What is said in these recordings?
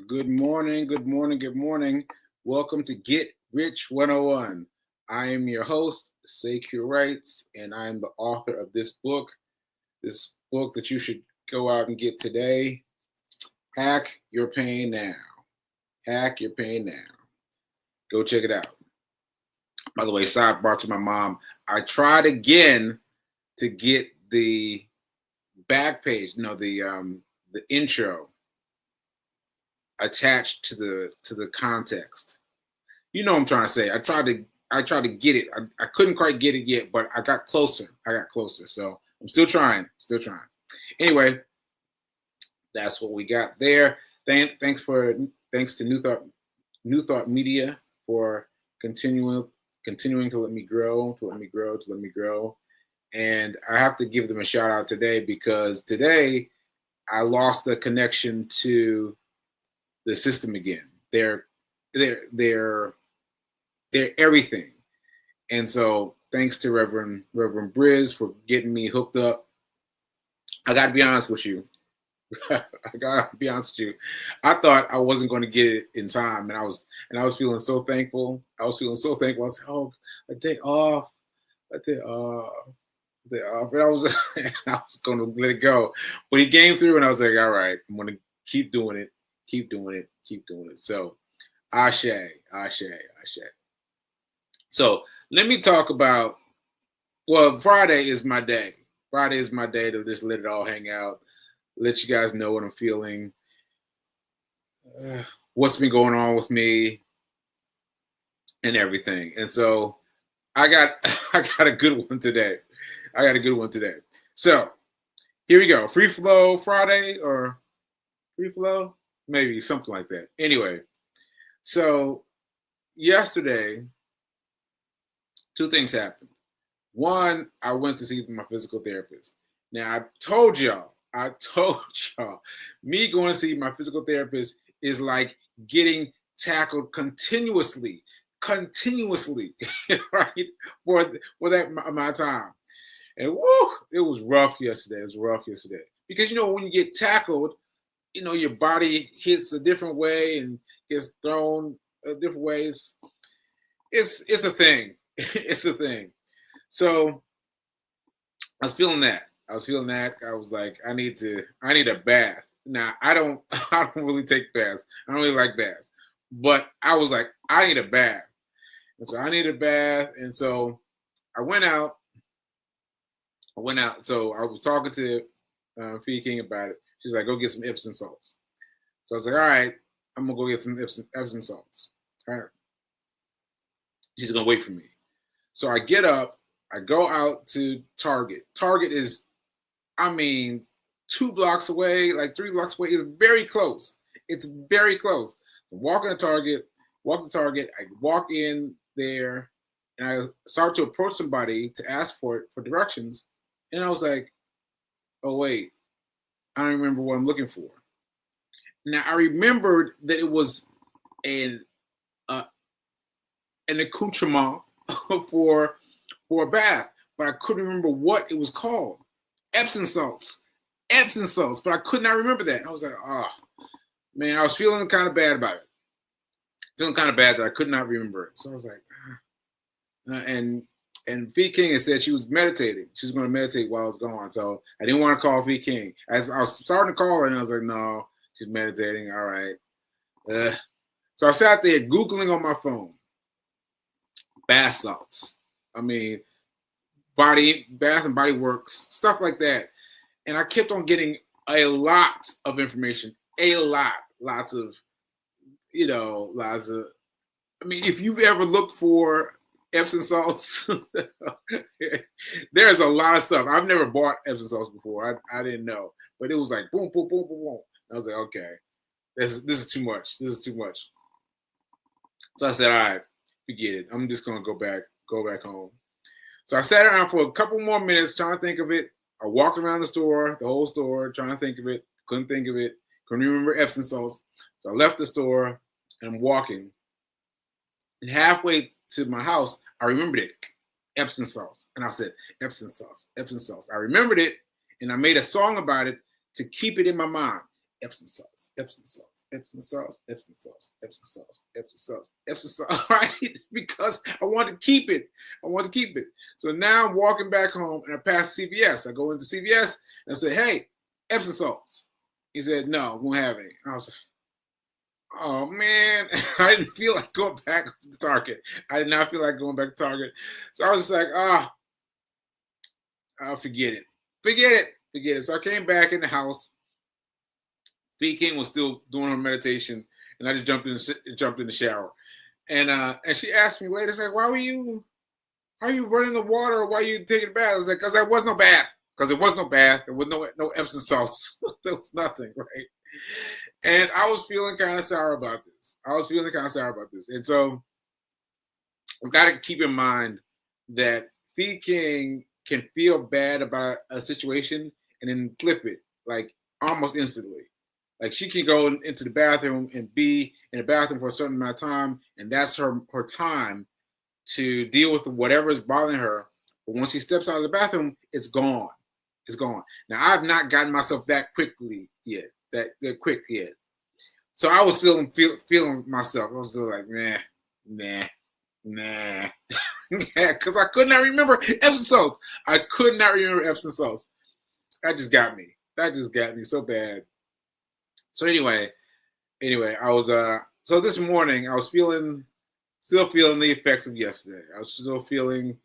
Good morning, good morning, good morning. Welcome to Get Rich 101. I am your host, Sekou Writes, and I'm the author of this book that you should go out and get today. Hack Your Pain Now. Hack Your Pain Now. Go check it out. By the way, sidebar to my mom. I tried again to get the back page, the intro attached to the context. You know what I'm trying to say. I tried to get it. I couldn't quite get it yet, but I got closer. So I'm still trying. Anyway, that's what we got there. Thanks to New Thought Media for continuing to let me grow. And I have to give them a shout out today because today I lost the connection to the system again. They're everything. And so thanks to Reverend Briz for getting me hooked up. I gotta be honest with you. I thought I wasn't going to get it in time, and I was feeling so thankful. I was like, oh, a day off. But I was going to let it go. But he came through, and I was like, all right, I'm going to keep doing it. So, ashe. So let me talk about. Well, Friday is my day. To just let it all hang out. Let you guys know what I'm feeling, what's been going on with me, and everything. And so I got a good one today. So here we go. Free flow Friday or free flow, maybe something like that. Anyway, so yesterday, two things happened. One, I went to see my physical therapist. Now I told y'all, me going to see my physical therapist is like getting tackled continuously, right? For that amount of time. And it was rough yesterday. Because, when you get tackled, your body hits a different way and gets thrown different ways. It's a thing. It's a thing. So I was feeling that. I was like, I need a bath. Now I don't really take baths. I don't really like baths. But I was like, I need a bath. And so I need a bath. And so I went out. So I was talking to Fee King about it. She's like, go get some Epsom salts. So I was like, all right, I'm gonna go get some Epsom salts. All right. She's gonna wait for me. So I get up, I go out to Target. Target is, 2 blocks away, like 3 blocks away. It's very close. So walking to Target, I walk in there, and I start to approach somebody to ask for directions. And I was like, oh, wait, I don't remember what I'm looking for. Now, I remembered that it was an accoutrement for a bath, but I couldn't remember what it was called. Epsom salts, but I could not remember that. I was like, oh, man, I was feeling kind of bad about it. Feeling kind of bad that I could not remember it. So I was like, and V King had said she was meditating. She was going to meditate while I was gone. So I didn't want to call V King. As I was starting to call her, and I was like, no, she's meditating. All right. So I sat there Googling on my phone. Bath salts. Bath and Body Works, stuff like that. And I kept on getting a lot of information. Lots of, if you've ever looked for Epsom salts, there's a lot of stuff. I've never bought Epsom salts before. I didn't know. But it was like boom, boom, boom, boom, boom. I was like, okay, this is too much. So I said, all right, forget it. I'm just gonna go back home. So I sat around for a couple more minutes trying to think of it. I walked around the whole store, trying to think of it. Couldn't think of it. Couldn't remember Epsom salts. So I left the store and I'm walking. And halfway to my house, I remembered it. Epsom salts. And I said, Epsom salts. I remembered it and I made a song about it to keep it in my mind. Epsom salts. Epsom salts, Epsom salts, Epsom salts, Epsom salts, Epsom salts, right? Because I want to keep it. I want to keep it. So now I'm walking back home and I pass CVS. I go into CVS and I say, hey, Epsom salts. He said, no, we won't have any. I was like, oh man, I didn't feel like going back to Target. I did not feel like going back to Target. So I was just like, I'll forget it. Forget it. Forget it. So I came back in the house. B King was still doing her meditation, and I just jumped in the shower. And she asked me later, like, why are you running the water? Why are you taking a bath? I was like, because there was no bath. Because there was no bath. There was no Epsom salts. There was nothing, right? And I was feeling kind of sour about this. And so I've got to keep in mind that B King can feel bad about a situation and then flip it like almost instantly. Like she can go into the bathroom and be in the bathroom for a certain amount of time, and that's her time to deal with whatever is bothering her. But once she steps out of the bathroom, it's gone. It's gone. Now I've not gotten myself that quickly yet. That quick yet. So I was still feeling myself. I was still like, nah. Because I could not remember Epsom salts. That just got me. So bad. So anyway, I was so this morning I was still feeling the effects of yesterday. I was still feeling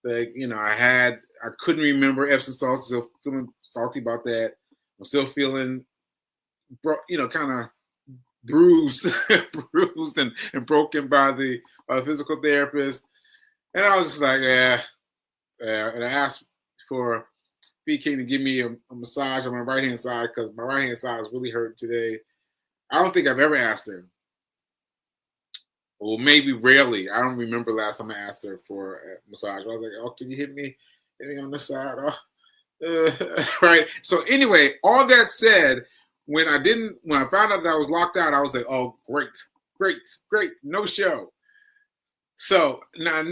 like, I couldn't remember Epsom salts, still feeling salty about that. I'm still feeling kind of bruised and broken by the physical therapist. And I was just like, yeah. And I asked for B King to give me a massage on my right-hand side because my right-hand side is really hurting today. I don't think I've ever asked her. Or maybe rarely. I don't remember last time I asked her for a massage. I was like, oh, can you hit me on the side? Right. So anyway, all that said, when I found out that I was locked out, I was like, oh, great. No show. So now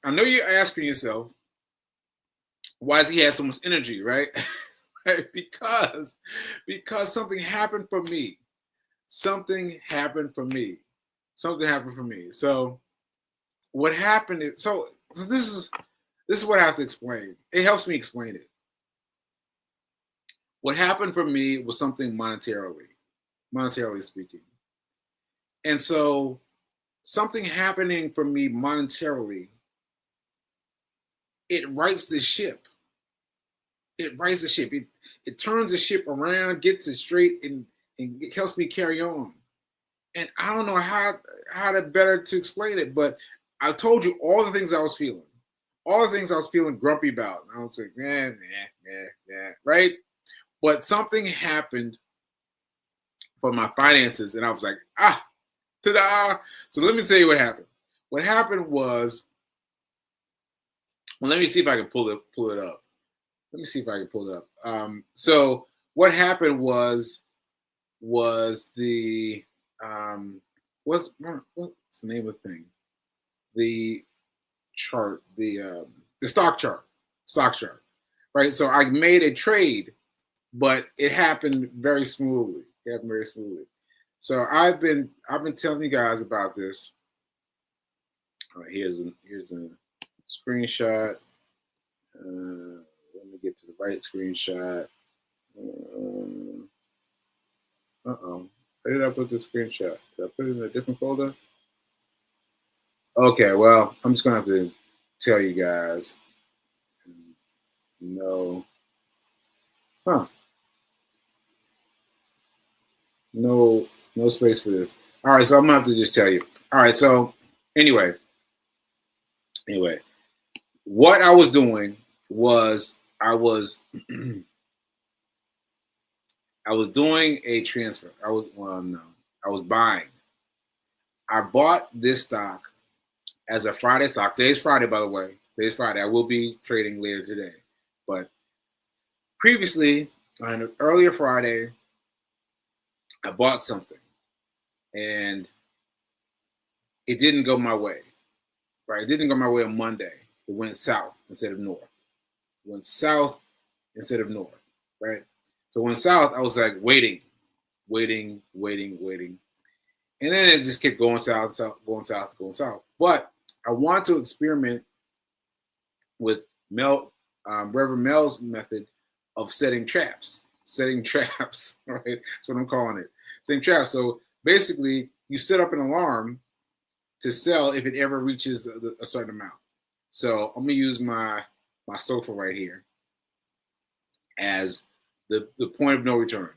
I know you're asking yourself, why does he have so much energy, right? because something happened for me. So what happened is, so this is what I have to explain. It helps me explain it. What happened for me was something monetarily speaking. And so something happening for me monetarily, it rights the ship. It turns the ship around, gets it straight, and it helps me carry on. And I don't know how to better to explain it, but I told you all the things I was feeling. Grumpy about. I was like, nah, right? But something happened for my finances, and I was like, ta-da! So let me tell you what happened. What happened was, well, let me see if I can pull it up. So what happened was the what's the name of the thing? The chart, the stock chart, right? So I made a trade, but it happened very smoothly. So I've been telling you guys about this. All right, here's a screenshot. Let me get to the right screenshot. Where did I put the screenshot? Did I put it in a different folder? Okay, well, I'm just gonna have to tell you guys. No. No space for this. All right, so I'm gonna have to just tell you. All right, so anyway, what I was doing was I was doing a transfer. I was buying. I bought this stock as a Friday stock. Today's Friday, by the way. Today's Friday. I will be trading later today. But previously, on an earlier Friday, I bought something. And it didn't go my way. Right? It didn't go my way on Monday. It went south instead of north. Right? So when south, I was like waiting. waiting. And then it just kept going south. But I wanted to experiment with Reverend Mel's method of setting traps. Right? That's what I'm calling it. Setting traps. So basically, you set up an alarm to sell if it ever reaches a certain amount. So I'm gonna use my sofa right here as the point of no return,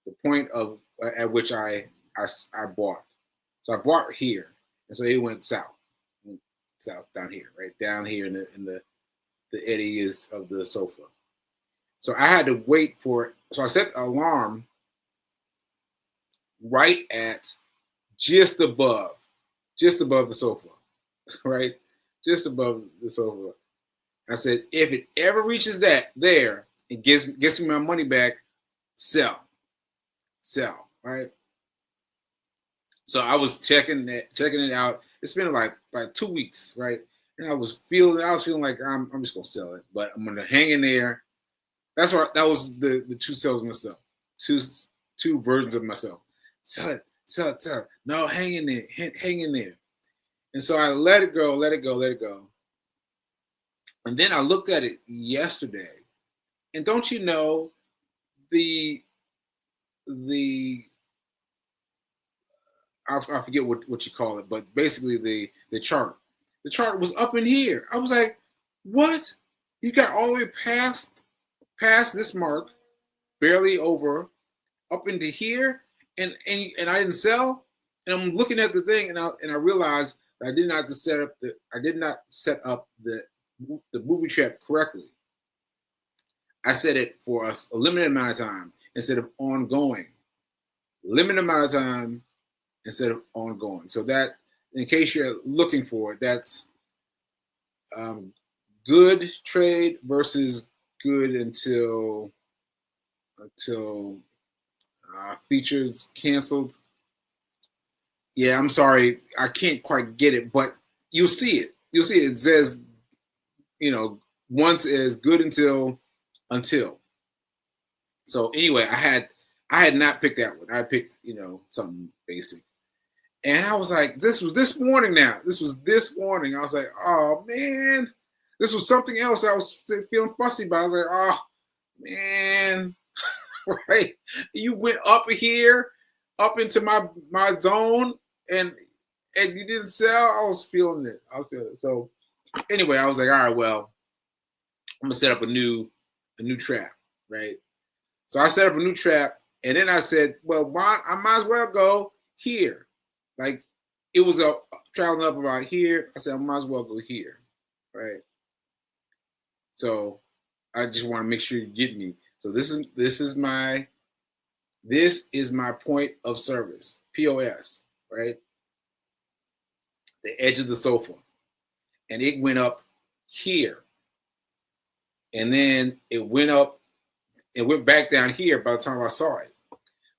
the point of at which I bought. So I bought here, and so it went south down here, right down here in the edges of the sofa. So I had to wait for it. So I set the alarm right at just above the sofa, right? Just above the sofa. I said, if it ever reaches that there, it gets me my money back, sell, right? So I was checking it out. It's been like 2 weeks, right? And I was feeling like I'm just gonna sell it, but I'm gonna hang in there. That was the two sales of myself, two versions of myself. Sell it. No, hang in there. And so I let it go. And then I looked at it yesterday, and don't you know, I forget what you call it, but basically the chart was up in here. I was like, what? You got all the way past this mark, barely over, up into here, and I didn't sell. And I'm looking at the thing, and I realized that I did not set up the booby trap correctly. I set it for a limited amount of time instead of ongoing. Limited amount of time instead of ongoing. So that, in case you're looking for it, that's good trade versus good until features canceled. Yeah, I'm sorry, I can't quite get it, but you'll see it. It says, once is good until. So anyway, I had not picked that one. I picked, something basic. And I was like, this was this morning now. This was this morning. I was like, oh man, this was something else I was feeling fussy about. I was like, oh man, right? You went up here, up into my zone, and you didn't sell. I was feeling it. So anyway, I was like, all right, well, I'm gonna set up a new trap, right? So I set up a new trap, and then I said, well, I might as well go here. Like, it was traveling up about here. I said, I might as well go here, right? So I just want to make sure you get me. So this is my point of service, POS, right? The edge of the sofa, and it went up here, and then it went back down here by the time I saw it.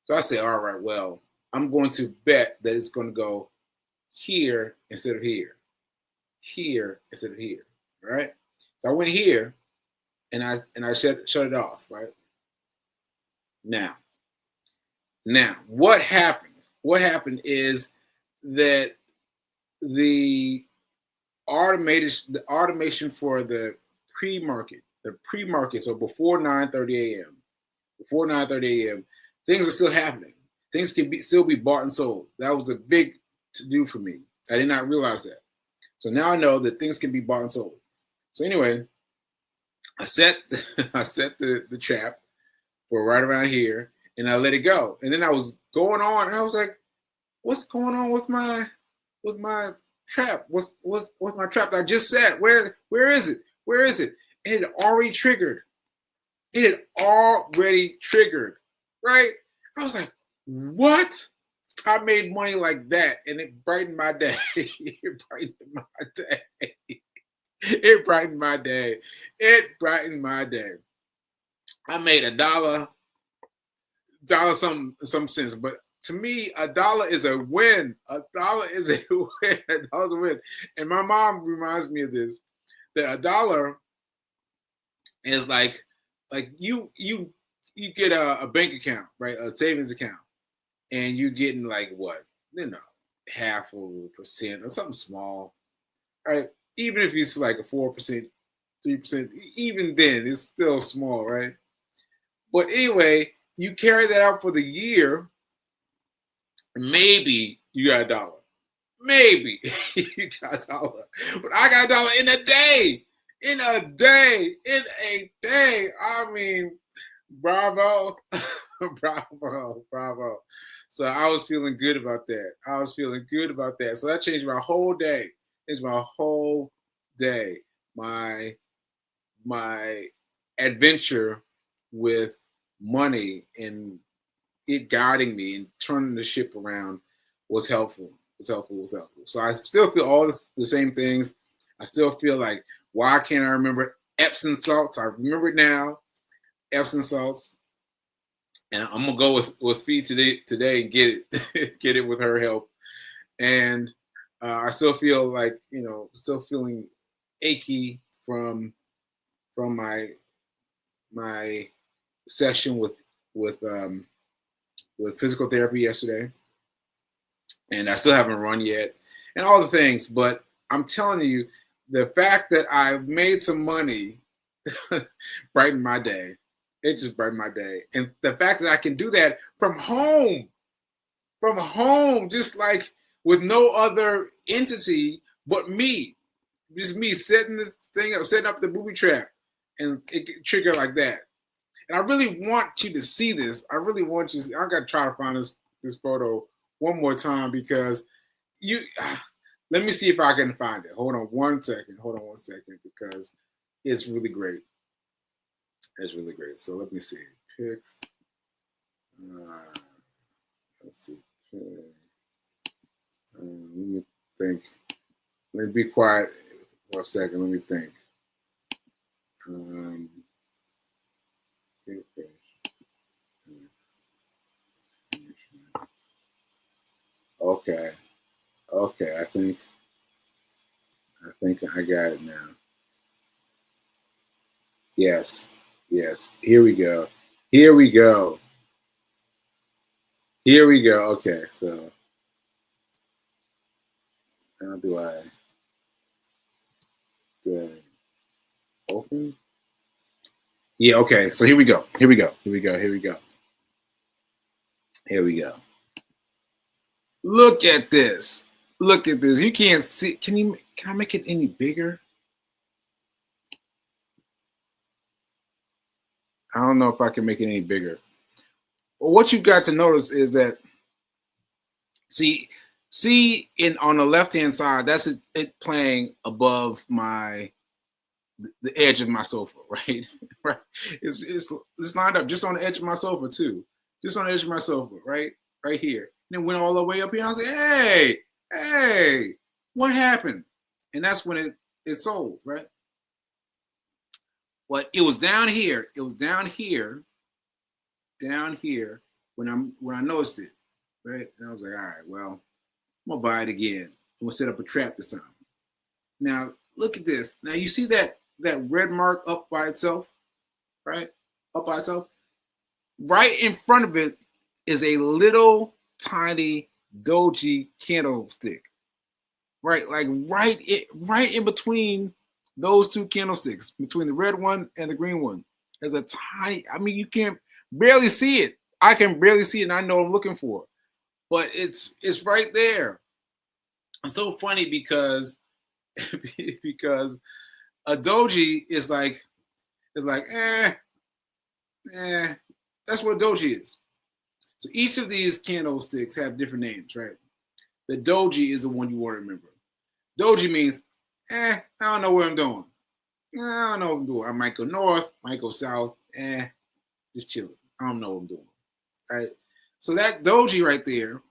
So I said, all right, well, I'm going to bet that it's going to go here instead of here. Here instead of here. All right. So I went here and I shut it off, right? Now, what happened? What happened is that the automation for the pre-market, so before 9:30 a.m., things are still happening. Things can still be bought and sold. That was a big to-do for me. I did not realize that. So now I know that things can be bought and sold. So anyway, I set the trap for right around here, and I let it go. And then I was going on, and I was like, what's going on with my trap? What's my trap that I just set? Where is it? And it had already triggered. Right? I was like, what? I made money like that, and it brightened my day. It brightened my day. I made $1 some cents, but to me, $1 is a win. $1 is a win. $1's a win. And my mom reminds me of this, that $1 is like you get a bank account, right? A savings account. and you're getting like what, half of a percent or something small, right? Even if it's like a 4%, 3%, even then it's still small, right? But anyway, you carry that out for the year, maybe you got $1. Maybe you got $1. But I got $1 in a day. In a day. In a day. I mean, bravo. Bravo. So I was feeling good about that. So that changed my whole day. It's my whole day. My adventure with money and it guiding me and turning the ship around was helpful. So I still feel all the same things. I still feel like, why can't I remember Epsom salts? I remember it now, Epsom salts. And I'm gonna go with Fee today and get it get it with her help. And I still feel like, still feeling achy from my session with physical therapy yesterday, and I still haven't run yet, and all the things. But I'm telling you, the fact that I've made some money brightened my day. It just brightened my day, and the fact that I can do that from home, just like with no other entity but me, just me setting the thing up, setting up the booby trap, and it can trigger like that. And I really want you to see this. I really want you to see. I got to try to find this photo one more time because let me see if I can find it. Hold on one second because it's really great. It's really great. So let me see. Pics. Let's see. Let me think. Let me be quiet for a second. Let me think. Okay. I think I got it now. Yes. Here we go. Okay, so how do I open? Yeah, okay. So here we go. Look at this. You can't see. Can I make it any bigger? I don't know if I can make it any bigger. Well, what you got to notice is that see on the left hand side, that's it playing above the edge of my sofa, right? Right. It's lined up just on the edge of my sofa too. Just on the edge of my sofa, right here. And it went all the way up here. I was like, hey, what happened? And that's when it sold, right? But it was down here. When I noticed it, right? And I was like, all right, well, I'm gonna buy it again. I'm gonna set up a trap this time. Now look at this. Now you see that red mark up by itself, right? Up by itself. Right in front of it is a little tiny doji candlestick. Right, like right in between those two candlesticks, between the red one and the green one. There's a tiny, I mean, you can barely see it. I can barely see it, and I know what I'm looking for. But it's right there. It's so funny because a doji is like that's what doji is. So each of these candlesticks have different names, right? The doji is the one you want to remember. Doji means, I don't know what I'm doing. I don't know what I'm doing. I might go north, might go south, just chilling. I don't know what I'm doing, right? So that doji right there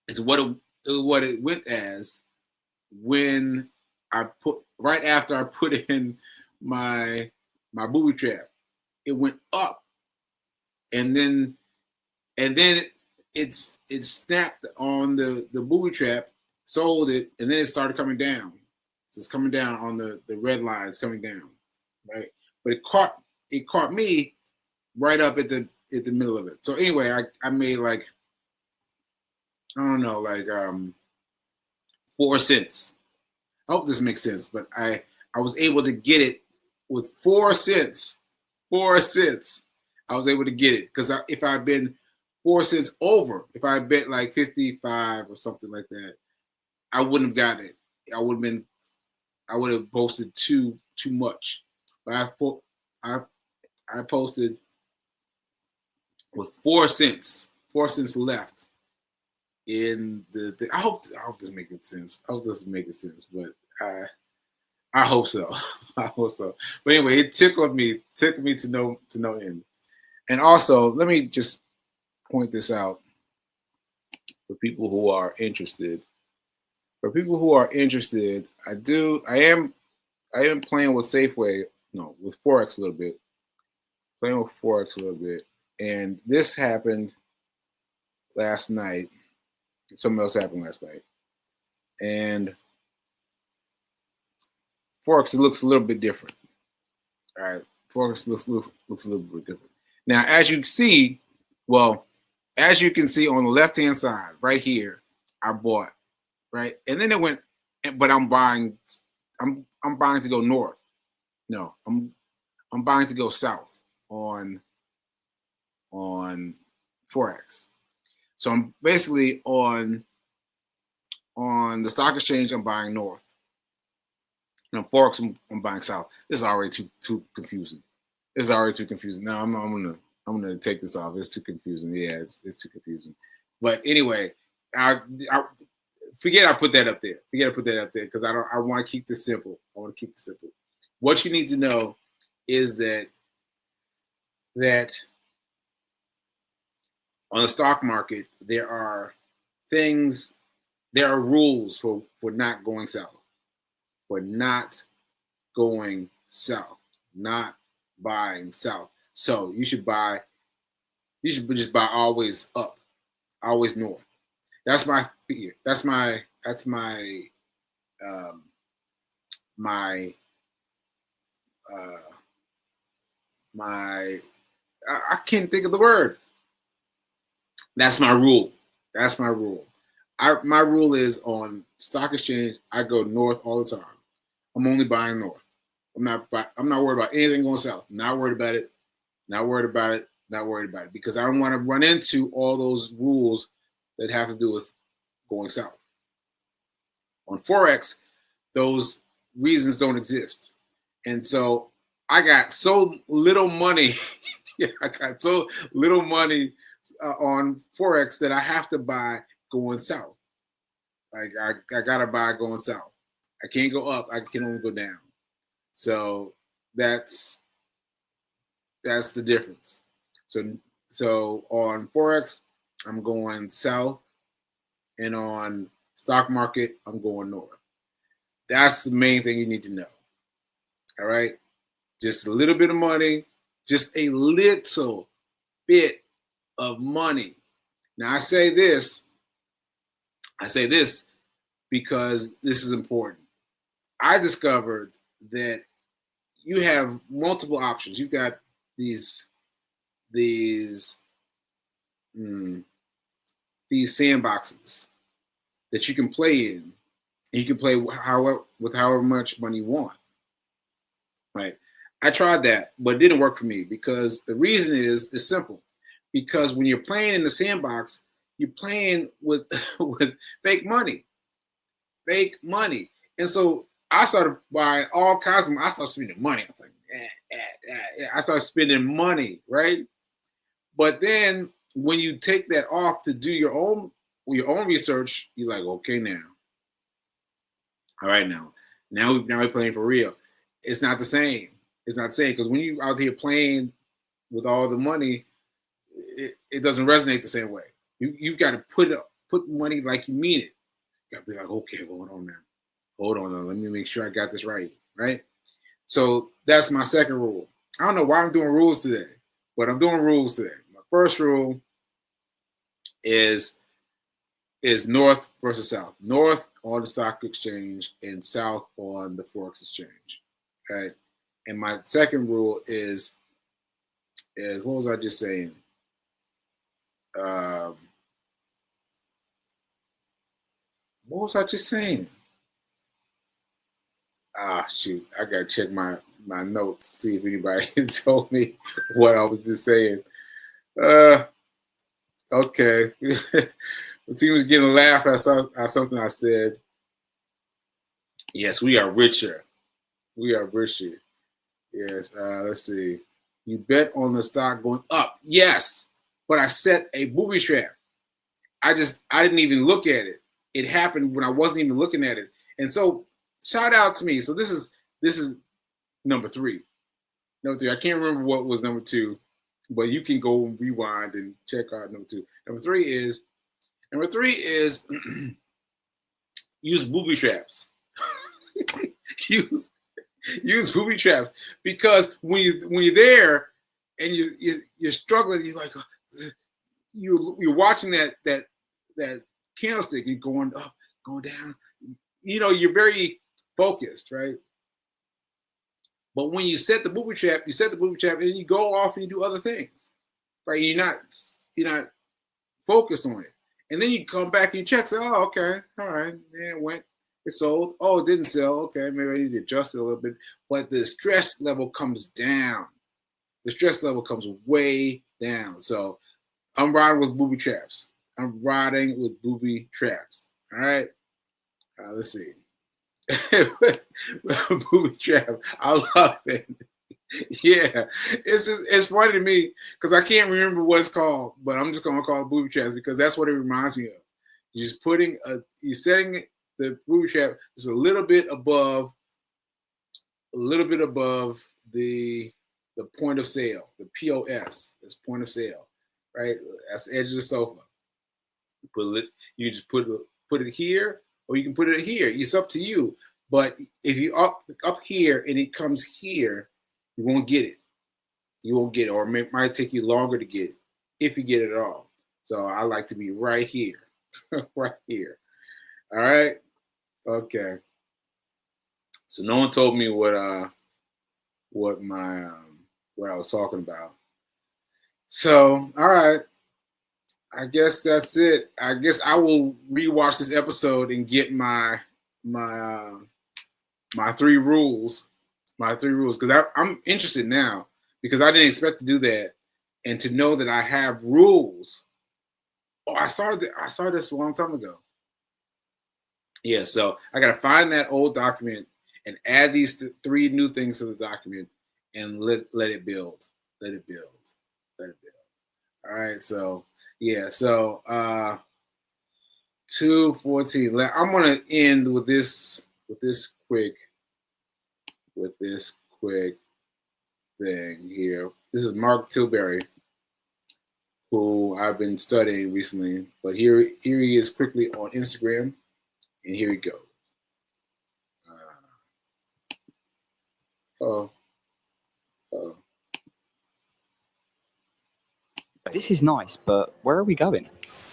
is what it went as when right after I put in my booby trap. It went up, and then it snapped on the booby trap, sold it, and then it started coming down. So it's coming down on the red line. It's coming down, right? But it caught me right up at the middle of it. So anyway, I made like I don't know, like 4 cents. I hope this makes sense, but I was able to get it with 4 cents. 4 cents. I was able to get it because if I had been 4 cents over, if I had bet like 55 or something like that, I wouldn't have gotten it. I would have posted too much. But I I posted with 4 cents, 4 cents left in the thing. I hope this is making sense. I hope this is making sense, but I hope so. I hope so. But anyway, it tickled me to no end. And also, let me just point this out for people who are interested. For people who are interested, I am playing with Safeway, no, with Forex a little bit. Playing with Forex a little bit. And this happened last night. Something else happened last night. And Forex looks a little bit different. All right. Forex looks a little bit different. Now, as you can see on the left-hand side, right here, I bought, right? And then it went, but I'm buying to go north. No, I'm buying to go south on Forex. So I'm basically on the stock exchange, I'm buying north. And on Forex, I'm buying south. This is already too confusing. It's already too confusing. Now I'm gonna take this off. It's too confusing. Yeah, it's too confusing. But anyway, I forget I put that up there. Forget I put that up there because I want to keep this simple. I want to keep this simple. What you need to know is that on the stock market there are rules for not going south, for not going south, not buying south. So you should just buy always up, always north. That's my fear. That's my I can't think of the word. That's my rule. That's my rule. My rule is on stock exchange, I go north all the time. I'm only buying north. I'm not worried about anything going south. Not worried about it. Not worried about it. Not worried about it. Because I don't want to run into all those rules that have to do with going south. On Forex, those reasons don't exist. And so I got so little money. I got so little money on Forex that I have to buy going south. Like I gotta buy going south. I can't go up. I can only go down. So that's the difference. So on Forex, I'm going south, and on stock market, I'm going north. That's the main thing you need to know. All right, just a little bit of money, just a little bit of money. Now I say this because this is important. I discovered that you have multiple options. You've got these sandboxes that you can play in. You can play with however much money you want. Right? I tried that, but it didn't work for me because the reason is simple. Because when you're playing in the sandbox, you're playing with fake money. And so I started buying all kinds of. I started spending money. I was like, I started spending money, right? But then when you take that off to do your own research, you're like, okay, now, all right, now we're playing for real. It's not the same. It's not the same because when you out here playing with all the money, it doesn't resonate the same way. You've got to put money like you mean it. You got to be like, okay, hold on now. Let me make sure I got this right. So that's my second rule. I don't know why I'm doing rules today, but I'm doing rules today. My first rule is north versus south. North on the stock exchange and south on the Forex exchange. Okay. And my second rule is what was I just saying? What was I just saying? Ah, shoot. I got to check my notes, see if anybody told me what I was just saying. Okay. The team was getting a laugh at something I said. Yes, we are richer. We are richer. Yes. Let's see. You bet on the stock going up. Yes. But I set a booby trap. I didn't even look at it. It happened when I wasn't even looking at it. And so shout out to me. So this is number 3. Number 3. I can't remember what was number 2, but you can go and rewind and check out number 2. Number three is use booby traps. use booby traps, because when you're there and you're struggling, you're like you're watching that candlestick and going up, going down. You're very focused, right? But when you set the booby trap, and you go off and you do other things, right? You're not focused on it, and then you come back and you check. Say, oh, okay, all right, yeah, it went. It sold. Oh, it didn't sell. Okay, maybe I need to adjust it a little bit. But the stress level comes down. The stress level comes way down. So I'm riding with booby traps. All right. Let's see. Booby trap. I love it. Yeah, it's funny to me because I can't remember what it's called, but I'm just gonna call it booby traps because that's what it reminds me of. You're just you're setting the booby trap is a little bit above the point of sale, the POS. That's point of sale, right? That's the edge of the sofa. You just put it here, or you can put it here. It's up to you. But if you up here and it comes here, you won't get it. You won't get it, or it might take you longer to get it if you get it at all. So I like to be right here, right here. All right. Okay. So no one told me what I was talking about. So all right, I guess that's it. I guess I will rewatch this episode and get my 3 rules. My 3 rules, because I'm interested now because I didn't expect to do that, and to know that I have rules. Oh, I started this a long time ago. Yeah, so I got to find that old document and add these 3 new things to the document and let it build. Let it build. All right, so yeah, so 2:14. I'm gonna end with this quick thing here. This is Mark Tilbury, who I've been studying recently, but here he is quickly on Instagram. And here we go. This is nice, but where are we going?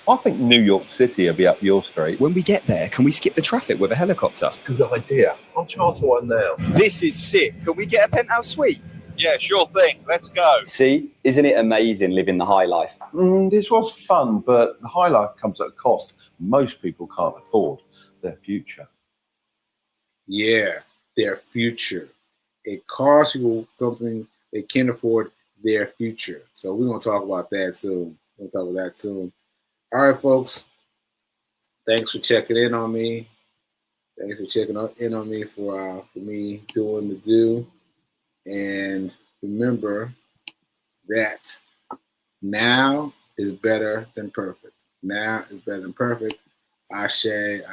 I think New York City will be up your street. When we get there, can we skip the traffic with a helicopter? Good idea. I'll charter one now. This is sick. Can we get a penthouse suite? Yeah, sure thing. Let's go. See, isn't it amazing living the high life? This was fun, but the high life comes at a cost most people can't afford. Their future. Yeah, their future. It costs people something they can't afford, their future. So we're going to talk about that soon. All right, folks. Thanks for checking in on me. Thanks for checking in on me for me doing the do. And remember that now is better than perfect. Now is better than perfect. Ashe. And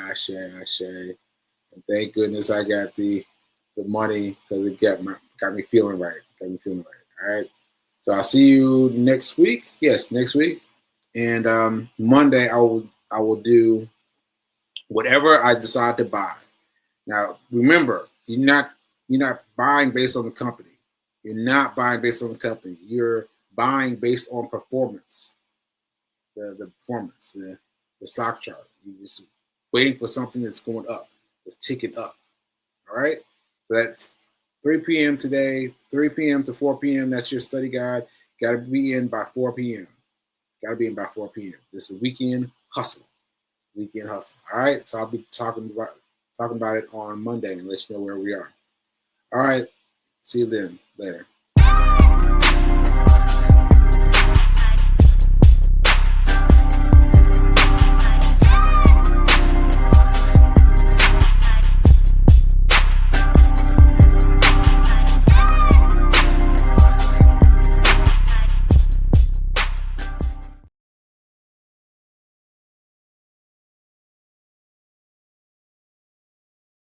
thank goodness I got the money because it got me feeling right. All right. So I'll see you next week. Yes, next week. And Monday I will do whatever I decide to buy. Now remember, you're not buying based on the company. You're not buying based on the company. You're buying based on performance. The performance, the stock chart. You're just waiting for something that's going up. It's ticking up. All right. So that's 3 p.m. today, 3 p.m. to 4 p.m. That's your study guide. Got to be in by 4 p.m. This is the weekend hustle. Weekend hustle. All right. So I'll be talking about it on Monday and let you know where we are. All right. See you then. Later.